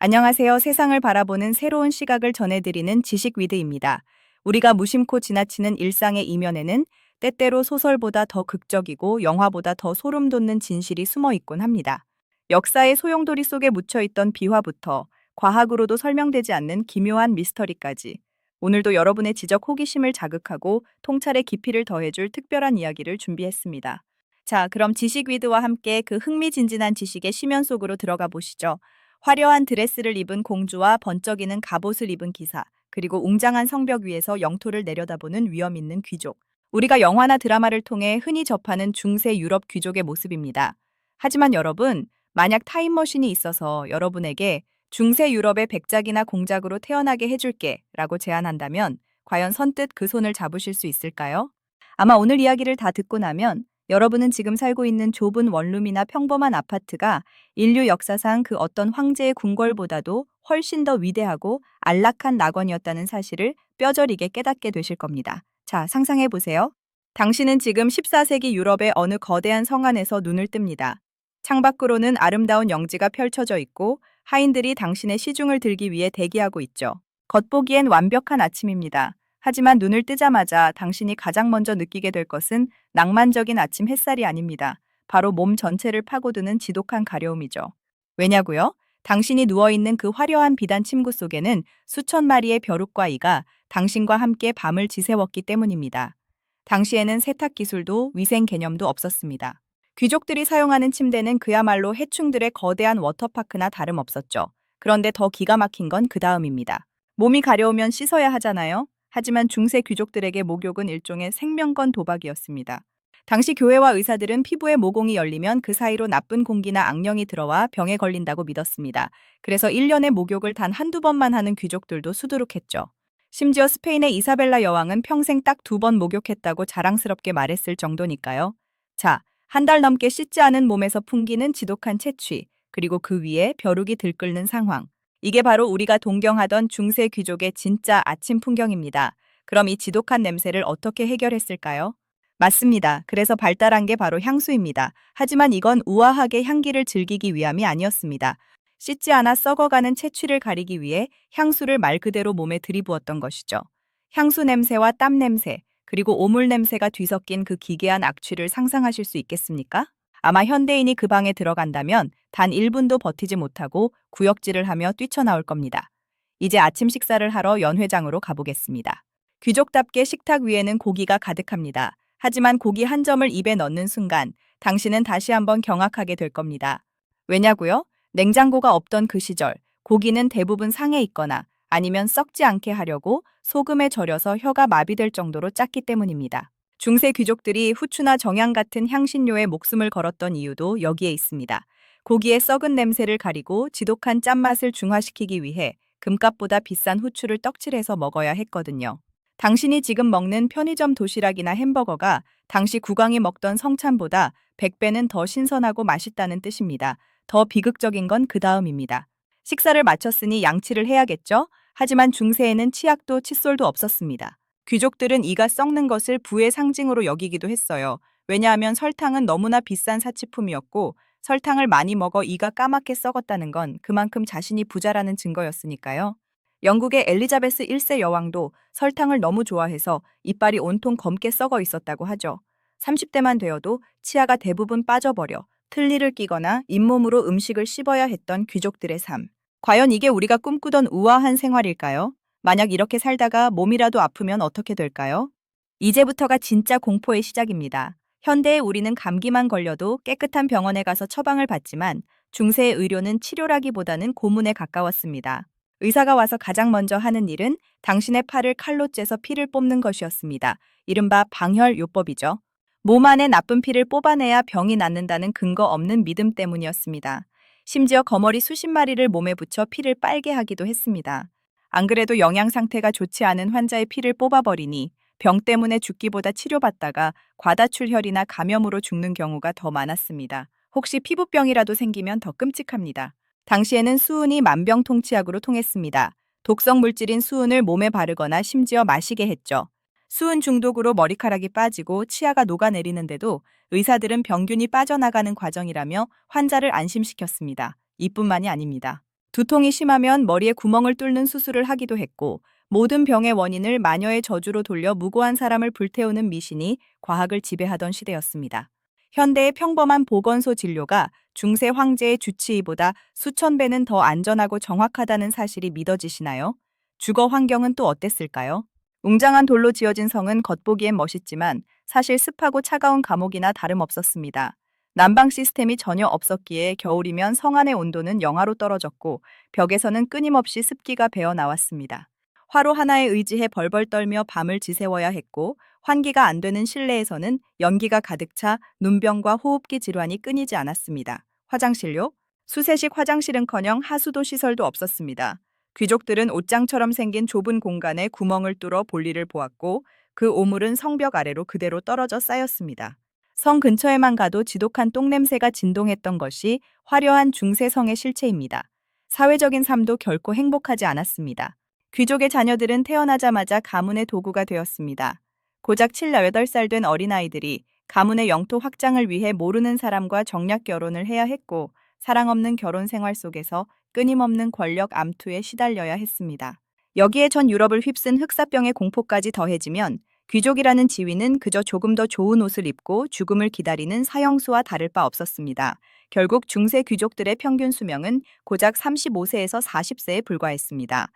안녕하세요. 세상을 바라보는 새로운 시각을 전해드리는 지식위드입니다. 우리가 무심코 지나치는 일상의 이면에는 때때로 소설보다 더 극적이고 영화보다 더 소름 돋는 진실이 숨어 있곤 합니다. 역사의 소용돌이 속에 묻혀있던 비화부터 과학으로도 설명되지 않는 기묘한 미스터리까지 오늘도 여러분의 지적 호기심을 자극하고 통찰의 깊이를 더해줄 특별한 이야기를 준비했습니다. 자, 그럼 지식위드와 함께 그 흥미진진한 지식의 심연 속으로 들어가 보시죠. 화려한 드레스를 입은 공주와 번쩍이는 갑옷을 입은 기사, 그리고 웅장한 성벽 위에서 영토를 내려다보는 위엄 있는 귀족. 우리가 영화나 드라마를 통해 흔히 접하는 중세 유럽 귀족의 모습입니다. 하지만 여러분, 만약 타임머신이 있어서 여러분에게 중세 유럽의 백작이나 공작으로 태어나게 해줄게 라고 제안한다면 과연 선뜻 그 손을 잡으실 수 있을까요? 아마 오늘 이야기를 다 듣고 나면 여러분은 지금 살고 있는 좁은 원룸이나 평범한 아파트가 인류 역사상 그 어떤 황제의 궁궐보다도 훨씬 더 위대하고 안락한 낙원이었다는 사실을 뼈저리게 깨닫게 되실 겁니다. 자, 상상해 보세요. 당신은 지금 14세기 유럽의 어느 거대한 성 안에서 눈을 뜹니다. 창밖으로는 아름다운 영지가 펼쳐져 있고 하인들이 당신의 시중을 들기 위해 대기하고 있죠. 겉보기엔 완벽한 아침입니다. 하지만 눈을 뜨자마자 당신이 가장 먼저 느끼게 될 것은 낭만적인 아침 햇살이 아닙니다. 바로 몸 전체를 파고드는 지독한 가려움이죠. 왜냐고요? 당신이 누워있는 그 화려한 비단 침구 속에는 수천 마리의 벼룩과 이가 당신과 함께 밤을 지새웠기 때문입니다. 당시에는 세탁 기술도 위생 개념도 없었습니다. 귀족들이 사용하는 침대는 그야말로 해충들의 거대한 워터파크나 다름없었죠. 그런데 더 기가 막힌 건 그 다음입니다. 몸이 가려우면 씻어야 하잖아요. 하지만 중세 귀족들에게 목욕은 일종의 생명건 도박이었습니다. 당시 교회와 의사들은 피부에 모공이 열리면 그 사이로 나쁜 공기나 악령이 들어와 병에 걸린다고 믿었습니다. 그래서 1년에 목욕을 단 한두 번만 하는 귀족들도 수두룩했죠. 심지어 스페인의 이사벨라 여왕은 평생 딱 2번 목욕했다고 자랑스럽게 말했을 정도니까요. 자, 한 달 넘게 씻지 않은 몸에서 풍기는 지독한 채취, 그리고 그 위에 벼룩이 들끓는 상황. 이게 바로 우리가 동경하던 중세 귀족의 진짜 아침 풍경입니다. 그럼 이 지독한 냄새를 어떻게 해결했을까요? 맞습니다. 그래서 발달한 게 바로 향수입니다. 하지만 이건 우아하게 향기를 즐기기 위함이 아니었습니다. 씻지 않아 썩어가는 채취를 가리기 위해 향수를 말 그대로 몸에 들이부었던 것이죠. 향수 냄새와 땀 냄새, 그리고 오물 냄새가 뒤섞인 그 기괴한 악취를 상상하실 수 있겠습니까? 아마 현대인이 그 방에 들어간다면 단 1분도 버티지 못하고 구역질을 하며 뛰쳐나올 겁니다. 이제 아침 식사를 하러 연회장으로 가보겠습니다. 귀족답게 식탁 위에는 고기가 가득합니다. 하지만 고기 한 점을 입에 넣는 순간 당신은 다시 한번 경악하게 될 겁니다. 왜냐고요? 냉장고가 없던 그 시절 고기는 대부분 상해 있거나 아니면 썩지 않게 하려고 소금에 절여서 혀가 마비될 정도로 짰기 때문입니다. 중세 귀족들이 후추나 정향 같은 향신료에 목숨을 걸었던 이유도 여기에 있습니다. 고기의 썩은 냄새를 가리고 지독한 짠맛을 중화시키기 위해 금값보다 비싼 후추를 떡칠해서 먹어야 했거든요. 당신이 지금 먹는 편의점 도시락이나 햄버거가 당시 국왕이 먹던 성찬보다 100배는 더 신선하고 맛있다는 뜻입니다. 더 비극적인 건 그 다음입니다. 식사를 마쳤으니 양치를 해야겠죠? 하지만 중세에는 치약도 칫솔도 없었습니다. 귀족들은 이가 썩는 것을 부의 상징으로 여기기도 했어요. 왜냐하면 설탕은 너무나 비싼 사치품이었고 설탕을 많이 먹어 이가 까맣게 썩었다는 건 그만큼 자신이 부자라는 증거였으니까요. 영국의 엘리자베스 1세 여왕도 설탕을 너무 좋아해서 이빨이 온통 검게 썩어 있었다고 하죠. 30대만 되어도 치아가 대부분 빠져버려 틀니를 끼거나 잇몸으로 음식을 씹어야 했던 귀족들의 삶. 과연 이게 우리가 꿈꾸던 우아한 생활일까요? 만약 이렇게 살다가 몸이라도 아프면 어떻게 될까요? 이제부터가 진짜 공포의 시작입니다. 현대의 우리는 감기만 걸려도 깨끗한 병원에 가서 처방을 받지만 중세의 의료는 치료라기보다는 고문에 가까웠습니다. 의사가 와서 가장 먼저 하는 일은 당신의 팔을 칼로 째서 피를 뽑는 것이었습니다. 이른바 방혈요법이죠. 몸 안에 나쁜 피를 뽑아내야 병이 낫는다는 근거 없는 믿음 때문이었습니다. 심지어 거머리 수십 마리를 몸에 붙여 피를 빨게 하기도 했습니다. 안 그래도 영양 상태가 좋지 않은 환자의 피를 뽑아버리니 병 때문에 죽기보다 치료받다가 과다출혈이나 감염으로 죽는 경우가 더 많았습니다. 혹시 피부병이라도 생기면 더 끔찍합니다. 당시에는 수은이 만병통치약으로 통했습니다. 독성 물질인 수은을 몸에 바르거나 심지어 마시게 했죠. 수은 중독으로 머리카락이 빠지고 치아가 녹아내리는데도 의사들은 병균이 빠져나가는 과정이라며 환자를 안심시켰습니다. 이뿐만이 아닙니다. 두통이 심하면 머리에 구멍을 뚫는 수술을 하기도 했고, 모든 병의 원인을 마녀의 저주로 돌려 무고한 사람을 불태우는 미신이 과학을 지배하던 시대였습니다. 현대의 평범한 보건소 진료가 중세 황제의 주치의보다 수천 배는 더 안전하고 정확하다는 사실이 믿어지시나요? 주거 환경은 또 어땠을까요? 웅장한 돌로 지어진 성은 겉보기엔 멋있지만 사실 습하고 차가운 감옥이나 다름없었습니다. 난방 시스템이 전혀 없었기에 겨울이면 성 안의 온도는 영하로 떨어졌고 벽에서는 끊임없이 습기가 배어 나왔습니다. 화로 하나에 의지해 벌벌 떨며 밤을 지새워야 했고 환기가 안 되는 실내에서는 연기가 가득 차 눈병과 호흡기 질환이 끊이지 않았습니다. 화장실요? 수세식 화장실은커녕 하수도 시설도 없었습니다. 귀족들은 옷장처럼 생긴 좁은 공간에 구멍을 뚫어 볼일을 보았고 그 오물은 성벽 아래로 그대로 떨어져 쌓였습니다. 성 근처에만 가도 지독한 똥냄새가 진동했던 것이 화려한 중세성의 실체입니다. 사회적인 삶도 결코 행복하지 않았습니다. 귀족의 자녀들은 태어나자마자 가문의 도구가 되었습니다. 고작 7, 8살 된 어린아이들이 가문의 영토 확장을 위해 모르는 사람과 정략 결혼을 해야 했고 사랑 없는 결혼 생활 속에서 끊임없는 권력 암투에 시달려야 했습니다. 여기에 전 유럽을 휩쓴 흑사병의 공포까지 더해지면 귀족이라는 지위는 그저 조금 더 좋은 옷을 입고 죽음을 기다리는 사형수와 다를 바 없었습니다. 결국 중세 귀족들의 평균 수명은 고작 35세에서 40세에 불과했습니다.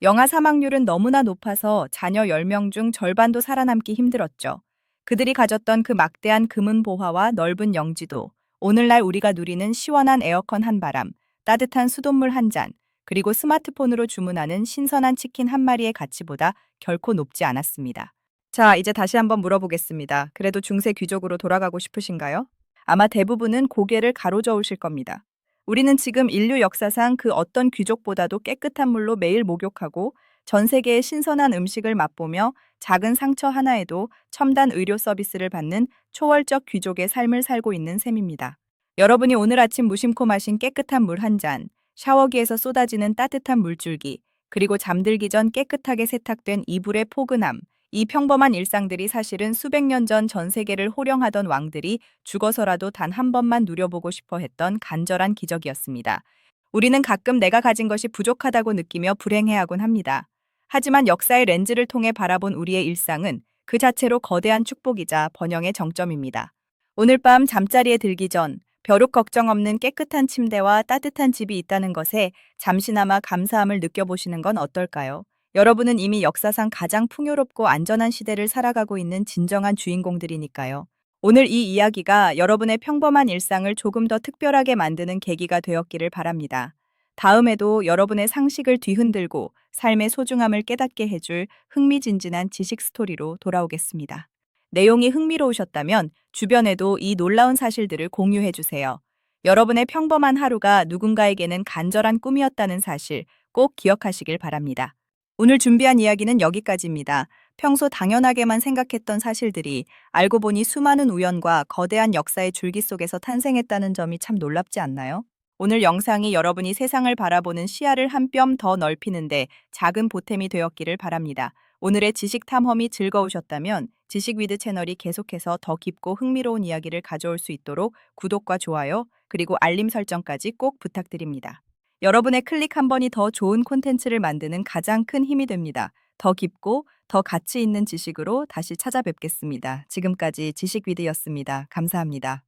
영아 사망률은 너무나 높아서 자녀 10명 중 절반도 살아남기 힘들었죠. 그들이 가졌던 그 막대한 금은 보화와 넓은 영지도, 오늘날 우리가 누리는 시원한 에어컨 한 바람, 따뜻한 수돗물 한 잔, 그리고 스마트폰으로 주문하는 신선한 치킨 한 마리의 가치보다 결코 높지 않았습니다. 자, 이제 다시 한번 물어보겠습니다. 그래도 중세 귀족으로 돌아가고 싶으신가요? 아마 대부분은 고개를 가로저으실 겁니다. 우리는 지금 인류 역사상 그 어떤 귀족보다도 깨끗한 물로 매일 목욕하고 전 세계의 신선한 음식을 맛보며 작은 상처 하나에도 첨단 의료 서비스를 받는 초월적 귀족의 삶을 살고 있는 셈입니다. 여러분이 오늘 아침 무심코 마신 깨끗한 물 한 잔, 샤워기에서 쏟아지는 따뜻한 물줄기, 그리고 잠들기 전 깨끗하게 세탁된 이불의 포근함, 이 평범한 일상들이 사실은 수백 년 전 전 세계를 호령하던 왕들이 죽어서라도 단 한 번만 누려보고 싶어 했던 간절한 기적이었습니다. 우리는 가끔 내가 가진 것이 부족하다고 느끼며 불행해하곤 합니다. 하지만 역사의 렌즈를 통해 바라본 우리의 일상은 그 자체로 거대한 축복이자 번영의 정점입니다. 오늘 밤 잠자리에 들기 전 벼룩 걱정 없는 깨끗한 침대와 따뜻한 집이 있다는 것에 잠시나마 감사함을 느껴보시는 건 어떨까요? 여러분은 이미 역사상 가장 풍요롭고 안전한 시대를 살아가고 있는 진정한 주인공들이니까요. 오늘 이 이야기가 여러분의 평범한 일상을 조금 더 특별하게 만드는 계기가 되었기를 바랍니다. 다음에도 여러분의 상식을 뒤흔들고 삶의 소중함을 깨닫게 해줄 흥미진진한 지식 스토리로 돌아오겠습니다. 내용이 흥미로우셨다면 주변에도 이 놀라운 사실들을 공유해 주세요. 여러분의 평범한 하루가 누군가에게는 간절한 꿈이었다는 사실 꼭 기억하시길 바랍니다. 오늘 준비한 이야기는 여기까지입니다. 평소 당연하게만 생각했던 사실들이 알고 보니 수많은 우연과 거대한 역사의 줄기 속에서 탄생했다는 점이 참 놀랍지 않나요? 오늘 영상이 여러분이 세상을 바라보는 시야를 한 뼘 더 넓히는데 작은 보탬이 되었기를 바랍니다. 오늘의 지식 탐험이 즐거우셨다면 지식위드 채널이 계속해서 더 깊고 흥미로운 이야기를 가져올 수 있도록 구독과 좋아요, 그리고 알림 설정까지 꼭 부탁드립니다. 여러분의 클릭 한 번이 더 좋은 콘텐츠를 만드는 가장 큰 힘이 됩니다. 더 깊고 더 가치 있는 지식으로 다시 찾아뵙겠습니다. 지금까지 지식위드였습니다. 감사합니다.